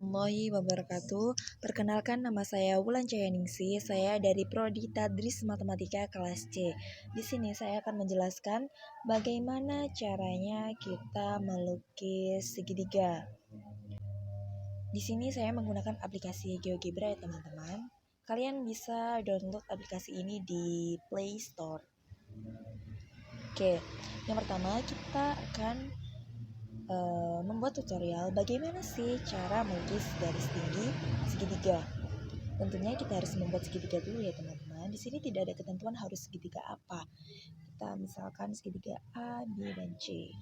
warahmatullahi wabarakatuh. Perkenalkan, nama saya Wulan Cayaningsi. Saya dari Prodi Tadris Matematika kelas C. Di sini saya akan menjelaskan bagaimana caranya kita melukis segitiga. Di sini saya menggunakan aplikasi GeoGebra ya teman-teman. Kalian bisa download aplikasi ini di Play Store. Oke, yang pertama kita akan membuat tutorial bagaimana sih cara melukis garis tinggi segitiga. Tentunya kita harus membuat segitiga dulu ya teman-teman. Di sini tidak ada ketentuan harus segitiga apa. Kita misalkan segitiga A, B, dan C.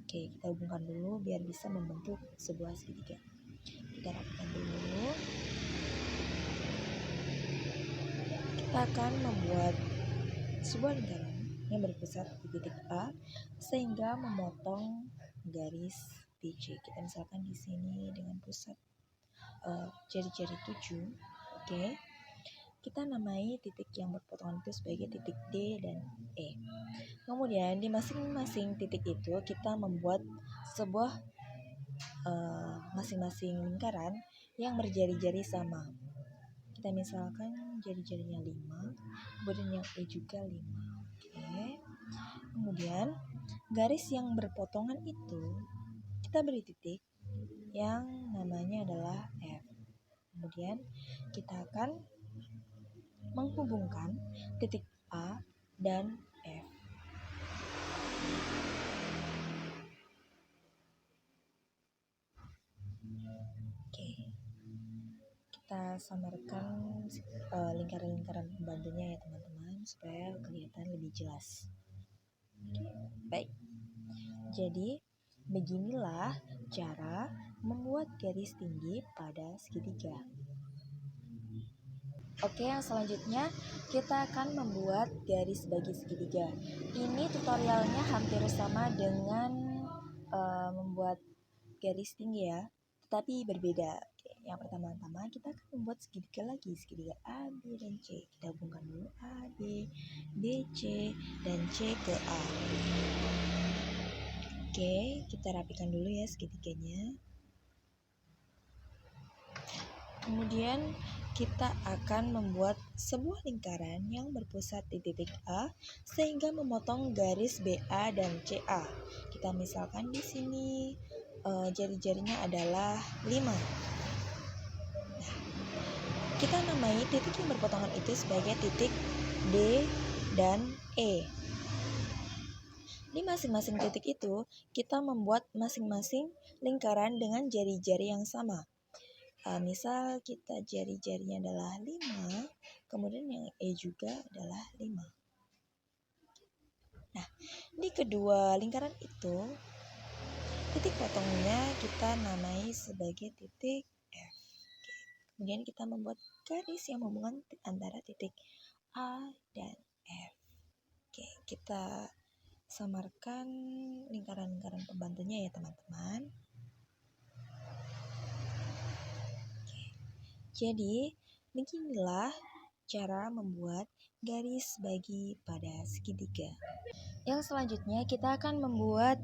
Oke, kita hubungkan dulu biar bisa membentuk sebuah segitiga. Kita rapikan dulu. Kita akan membuat sebuah lingkaran yang berpusat di titik A sehingga memotong garis DC. Kita misalkan di sini dengan pusat jari-jari 7. Oke. Kita namai titik yang berpotongan itu sebagai titik D dan E. Kemudian di masing-masing titik itu kita membuat sebuah masing-masing lingkaran yang berjari-jari sama. Kita misalkan jari-jarinya 5, kemudian yang E juga 5. Oke. Kemudian garis yang berpotongan itu kita beri titik yang namanya adalah F. Kemudian kita akan menghubungkan titik A dan F. Oke. Kita samarkan lingkaran-lingkaran pembantunya ya teman-teman supaya kelihatan lebih jelas. Baik. Jadi beginilah cara membuat garis tinggi pada segitiga. Oke, yang selanjutnya kita akan membuat garis bagi segitiga. Ini tutorialnya hampir sama dengan membuat garis tinggi ya, tetapi berbeda. Oke, yang pertama-tama kita akan membuat segitiga lagi, segitiga A, B, dan C. Kita hubungkan dulu A, B, B, C, dan C ke A. Oke, kita rapikan dulu ya segitiganya. Kemudian kita akan membuat sebuah lingkaran yang berpusat di titik A sehingga memotong garis BA dan CA. Kita misalkan di sini jari-jarinya adalah 5. Nah, kita namai titik yang berpotongan itu sebagai titik D dan E. Di masing-masing titik itu, kita membuat masing-masing lingkaran dengan jari-jari yang sama. Misal kita jari-jarinya adalah 5, kemudian yang E juga adalah 5. Nah, di kedua lingkaran itu, titik potongnya kita namai sebagai titik F. Kemudian kita membuat garis yang menghubungkan antara titik A dan F. Oke, kita samarkan lingkaran-lingkaran pembantunya ya teman-teman. Jadi, beginilah cara membuat garis bagi pada segitiga. Yang selanjutnya kita akan membuat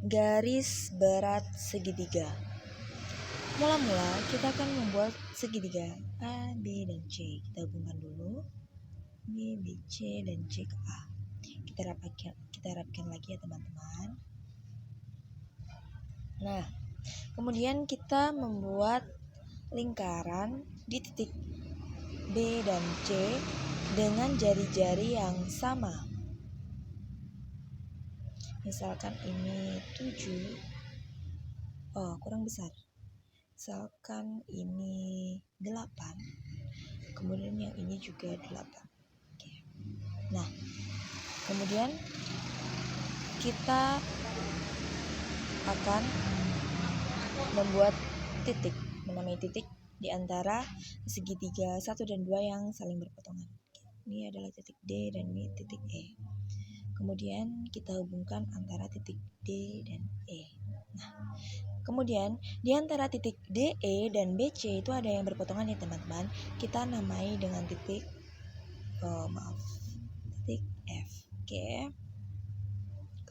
garis berat segitiga. Mula-mula kita akan membuat segitiga A, B, dan C. Kita hubungkan dulu B, B, C, dan C ke A. Kita rapikan lagi ya teman-teman. Nah, kemudian kita membuat lingkaran di titik B dan C dengan jari-jari yang sama. Misalkan ini 7. Kurang besar. Misalkan ini 8. Kemudian yang ini juga 8. Oke. Nah, kemudian kita akan membuat titik, menamai titik di antara segitiga 1 dan 2 yang saling berpotongan. Ini adalah titik D dan ini titik E. Kemudian kita hubungkan antara titik D dan E. Nah, kemudian di antara titik D, E, dan BC itu ada yang berpotongan ya teman-teman. Kita namai dengan titik titik F. Oke.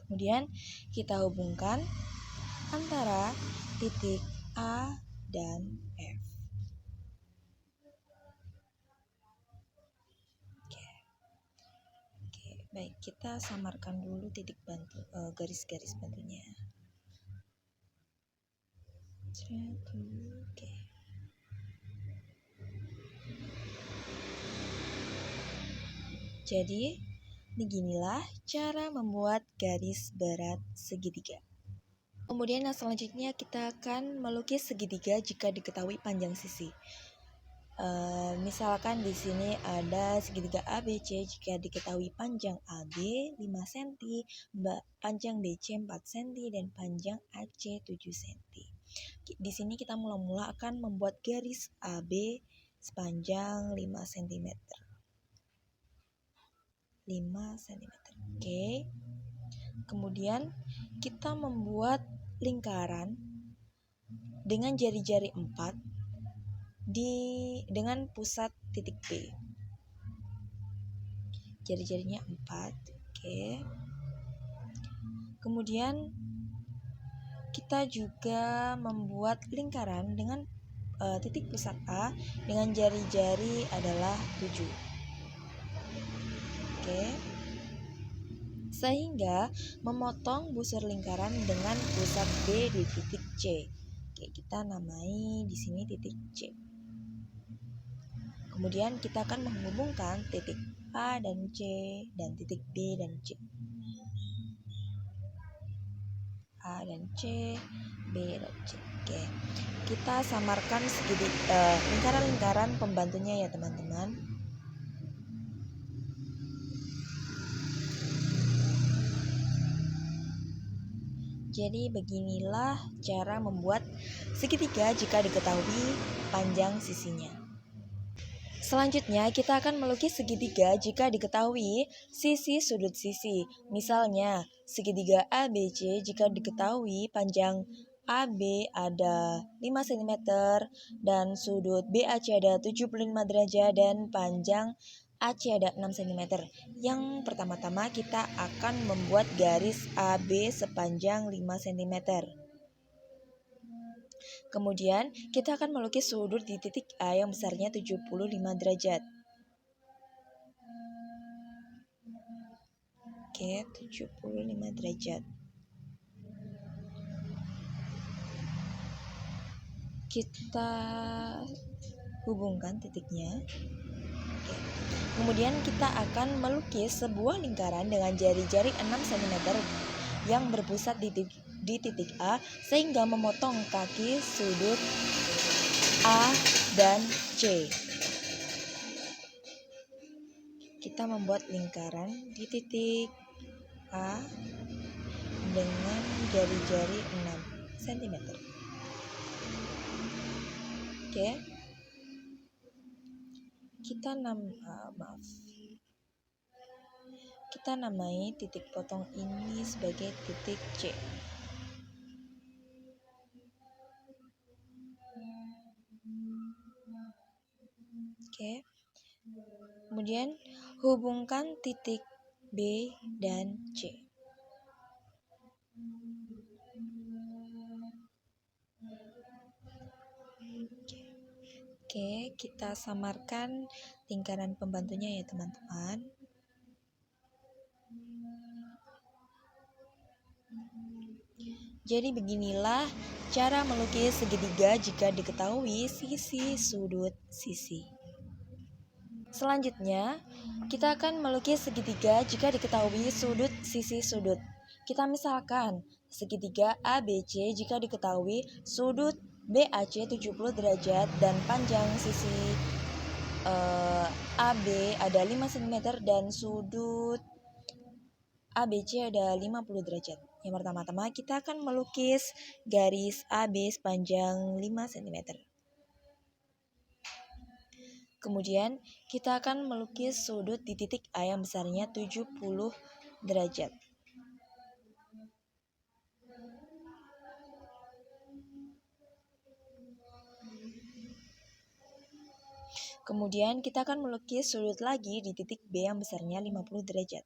Kemudian kita hubungkan antara titik A dan Baik, kita samarkan dulu titik bantu, garis-garis bantunya. Oke. Jadi, beginilah cara membuat garis berat segitiga. Kemudian yang selanjutnya kita akan melukis segitiga jika diketahui panjang sisi. Misalkan di sini ada segitiga ABC jika diketahui panjang AB 5 cm, panjang BC 4 cm, dan panjang AC 7 cm. Di sini kita mula-mula akan membuat garis AB sepanjang 5 cm. 5 cm. Oke. Kemudian kita membuat lingkaran dengan jari-jari 4 dengan pusat titik B. Jari-jarinya 4. Oke. Kemudian kita juga membuat lingkaran dengan titik pusat A dengan jari-jari adalah 7. Oke. Sehingga memotong busur lingkaran dengan pusat B di titik C. Oke, kita namai di sini titik C. Kemudian kita akan menghubungkan titik A dan C dan titik B dan C. A dan C, B dan C. Oke. Kita samarkan lingkaran-lingkaran pembantunya ya, teman-teman. Jadi beginilah cara membuat segitiga jika diketahui panjang sisinya. Selanjutnya kita akan melukis segitiga jika diketahui sisi sudut sisi. Misalnya segitiga ABC jika diketahui panjang AB ada 5 cm dan sudut BAC ada 75 derajat dan panjang AC ada 6 cm. Yang pertama-tama kita akan membuat garis AB sepanjang 5 cm. Kemudian kita akan melukis sudut di titik A yang besarnya 75 derajat. Oke, 75 derajat. Kita hubungkan titiknya. Oke. Kemudian kita akan melukis sebuah lingkaran dengan jari-jari 6 cm yang berpusat di titik A sehingga memotong kaki sudut A dan C. Kita membuat lingkaran di titik A dengan jari-jari 6 cm. Oke. Kita namai titik potong ini sebagai titik C. Oke. Kemudian hubungkan titik B dan C. Oke, kita samarkan lingkaran pembantunya ya, teman-teman. Jadi beginilah cara melukis segitiga jika diketahui sisi sudut sisi. Selanjutnya, kita akan melukis segitiga jika diketahui sudut sisi sudut. Kita misalkan segitiga ABC jika diketahui sudut BAC 70 derajat dan panjang sisi AB ada 5 cm dan sudut ABC ada 50 derajat. Yang pertama-tama kita akan melukis garis AB sepanjang 5 cm. Kemudian kita akan melukis sudut di titik A yang besarnya 70 derajat. Kemudian kita akan melukis sudut lagi di titik B yang besarnya 50 derajat.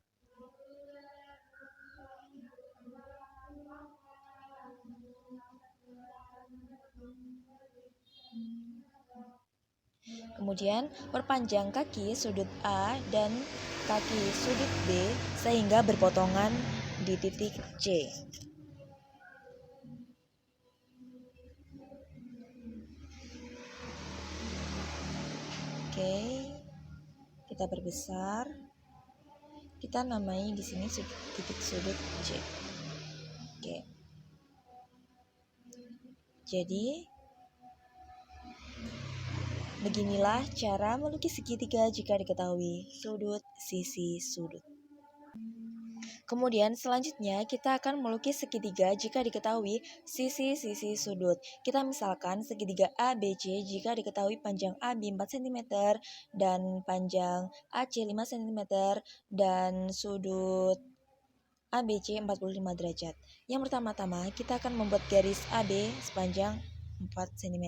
Kemudian perpanjang kaki sudut A dan kaki sudut B sehingga berpotongan di titik C. Oke, kita perbesar. Kita namai di sini titik sudut C. Oke. Jadi beginilah cara melukis segitiga jika diketahui sudut, sisi, sudut. Kemudian selanjutnya kita akan melukis segitiga jika diketahui sisi-sisi sudut. Kita misalkan segitiga ABC jika diketahui panjang AB 4 cm dan panjang AC 5 cm dan sudut ABC 45 derajat. Yang pertama-tama kita akan membuat garis AB sepanjang 4 cm.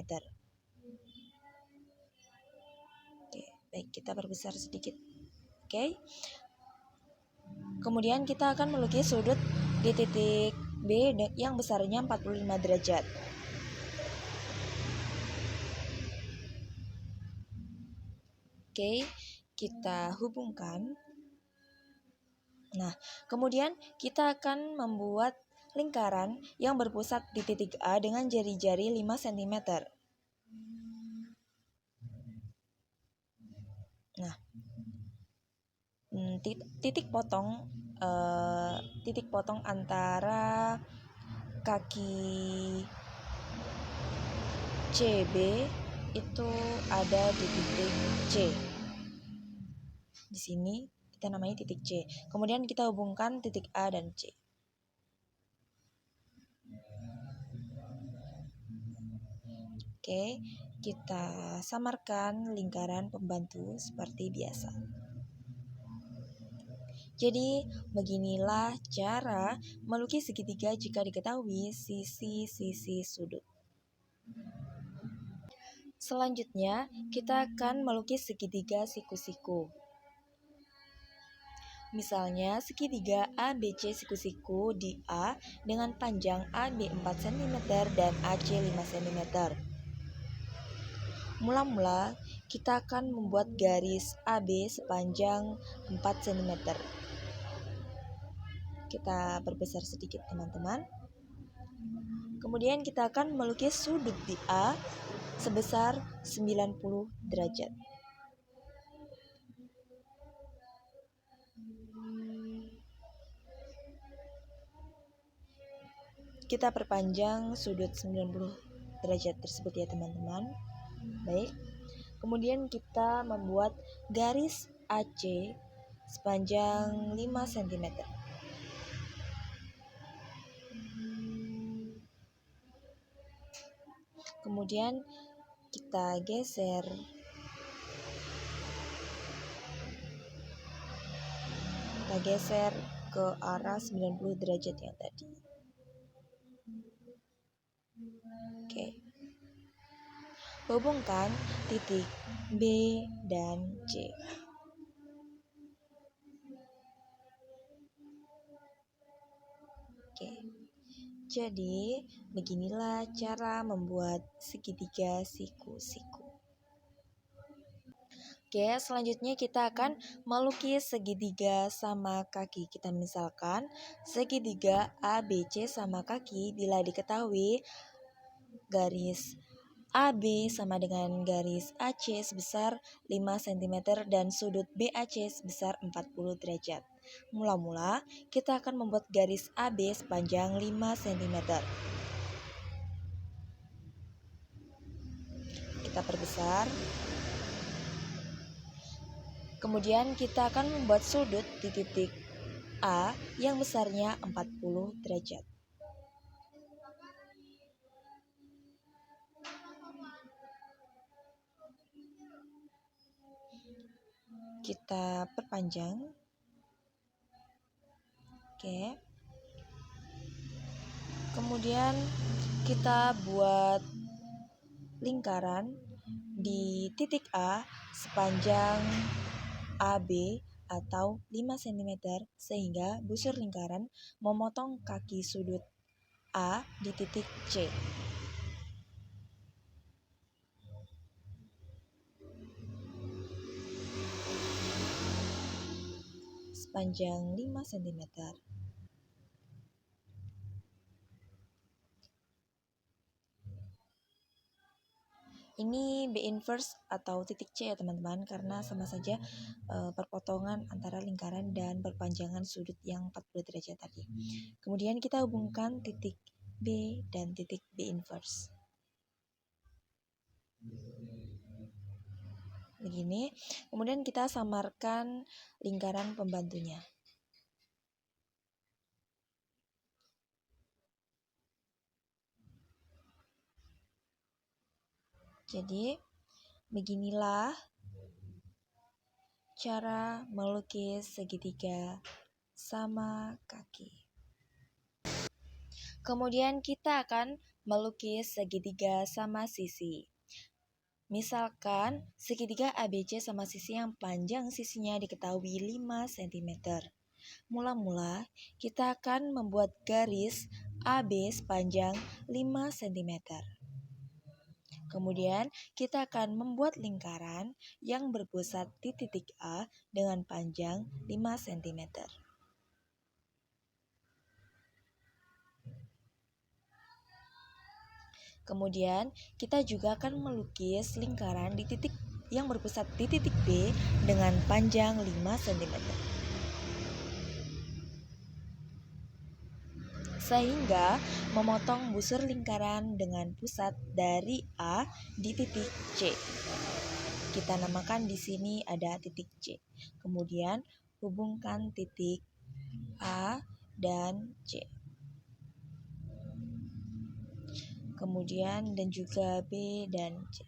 Oke, baik, kita perbesar sedikit. Oke. Kemudian kita akan melukis sudut di titik B yang besarnya 45 derajat. Oke, kita hubungkan. Nah, kemudian kita akan membuat lingkaran yang berpusat di titik A dengan jari-jari 5 cm. Nah, titik potong antara kaki CB itu ada di titik C. Di sini kita namanya titik C. Kemudian kita hubungkan titik A dan C. Oke, kita samarkan lingkaran pembantu seperti biasa. Jadi, beginilah cara melukis segitiga jika diketahui sisi-sisi sudut. Selanjutnya, kita akan melukis segitiga siku-siku. Misalnya, segitiga ABC siku-siku di A dengan panjang AB 4 cm dan AC 5 cm. Mula-mula, kita akan membuat garis AB sepanjang 4 cm. Kita perbesar sedikit, teman-teman. Kemudian kita akan melukis sudut di A sebesar 90 derajat. Kita perpanjang sudut 90 derajat tersebut ya teman-teman. Baik. Kemudian kita membuat garis AC sepanjang 5 cm. Kemudian kita geser ke arah 90 derajat yang tadi. Oke. Hubungkan titik B dan C. Oke. Jadi, beginilah cara membuat segitiga siku-siku. Oke, selanjutnya kita akan melukis segitiga sama kaki. Kita misalkan segitiga ABC sama kaki bila diketahui garis AB sama dengan garis AC sebesar 5 cm dan sudut BAC sebesar 40 derajat. Mula-mula kita akan membuat garis AB sepanjang 5 cm. Kita perbesar. Kemudian kita akan membuat sudut di titik A yang besarnya 40 derajat. Kita perpanjang. Oke. Kemudian kita buat lingkaran di titik A sepanjang AB atau 5 cm sehingga busur lingkaran memotong kaki sudut A di titik C. panjang 5 cm. Ini B inverse atau titik C ya teman-teman, karena sama saja perpotongan antara lingkaran dan perpanjangan sudut yang 40 derajat tadi. Kemudian kita hubungkan titik B dan titik B inverse. Begini, kemudian kita samarkan lingkaran pembantunya. Jadi, beginilah cara melukis segitiga sama kaki. Kemudian kita akan melukis segitiga sama sisi. Misalkan segitiga ABC sama sisi yang panjang sisinya diketahui 5 cm. Mula-mula kita akan membuat garis AB sepanjang 5 cm. Kemudian kita akan membuat lingkaran yang berpusat di titik A dengan panjang 5 cm. Kemudian kita juga akan melukis lingkaran di titik yang berpusat di titik B dengan panjang 5 cm. Sehingga memotong busur lingkaran dengan pusat dari A di titik C. Kita namakan di sini ada titik C. Kemudian hubungkan titik A dan C. Kemudian dan juga B dan C.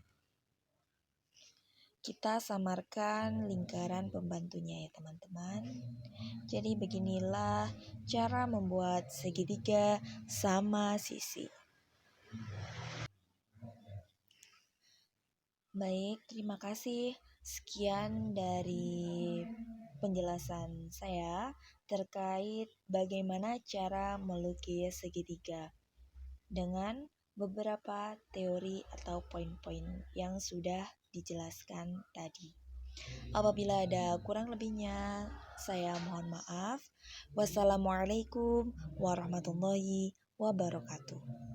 Kita samarkan lingkaran pembantunya ya teman-teman. Jadi beginilah cara membuat segitiga sama sisi. Baik, terima kasih. Sekian dari penjelasan saya terkait bagaimana cara melukis segitiga dengan beberapa teori atau poin-poin yang sudah dijelaskan tadi. Apabila ada kurang lebihnya, saya mohon maaf. Wassalamualaikum warahmatullahi wabarakatuh.